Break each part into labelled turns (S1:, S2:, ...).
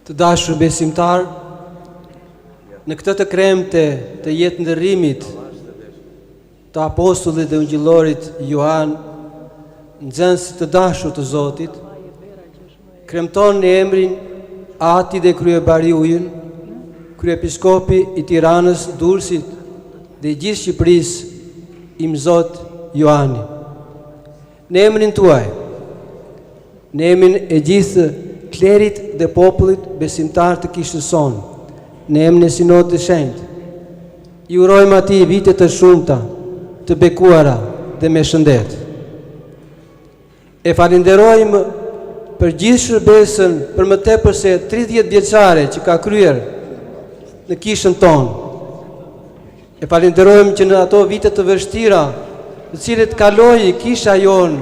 S1: Të dashur besimtar, në këtë të kremte të jetë ndërrimit të apostullit dhe ungjillorit Johan, nxënësit të dashur të Zotit, kremton në emrin Ati dhe kryebariu ynë, kryepiskopi i Tiranës, Durrësit dhe i gjithë Shqipërisë, Imzot Johani. Në emrin tuaj, në emrin e gjithë klerit dhe popullit besimtar të kishës sonë, në emrin e Sinodit të Shenjtë, i urojmë atij vite të shumta, të bekuara dhe me shëndet. E falenderojmë për gjithë shërbesën për më tepër se 30 vjeçare që ka kryer në kishën tonë. E falenderojmë që në ato vite të vështira, të cilët kaloi kisha jonë,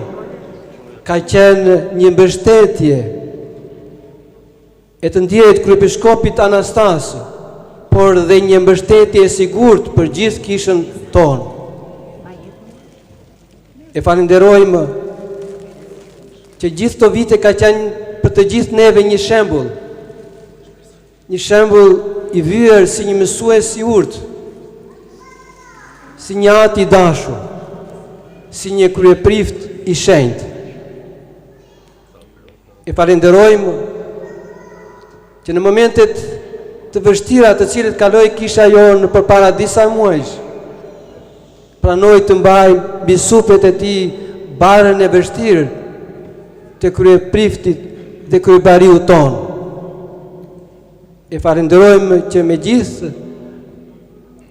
S1: ka qenë një mbështetje e të ndjerit kryepiskopit Anastas, por dhe një mbështetje e sigurt për gjithë kishën tonë. E falenderojmë që gjithë të vite ka qenë për të gjithë neve një shembull i vyer si një mësues i urtë, si një ati i dashur, si një kryeprift i shenjtë. E falenderojmë që në momentet të vështira të cilët kaloi kisha jonë përpara disa muajsh, pranoi të mbajë mbi supet e tij barën e vështirë të kryepriftit dhe kryebariu tonë. E falenderojmë që me gjithë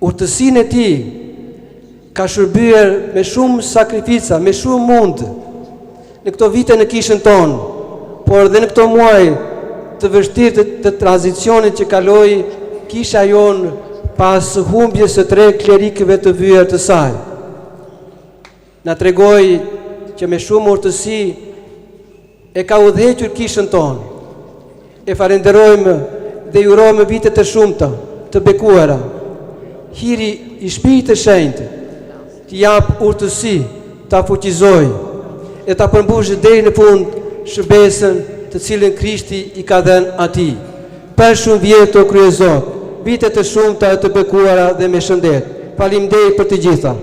S1: urtësinë e tij ka shërbyer me shumë sakrifica, me shumë mund në këto vite në kishën tonë, por dhe në këto muaj të vështirë të tranzicionit që kaloi kisha jonë pas humbjes së 3 klerikëve të vyer të saj. Na tregoi që me shumë urtësi e ka udhëhequr kishën tonë. E falenderojmë dhe i urojmë vite të shumta, të bekuara. Hiri i Shpirtit të Shenjtë t'i jap urtësi, t'a fuqizoj e t'a përmbushë deri në fund shërbesën të cilën Krishti i ka dhënë atij. Për shumë vjet o kryezot, vite të shumta të bekuara dhe me shëndet. Faleminderit për të gjitha.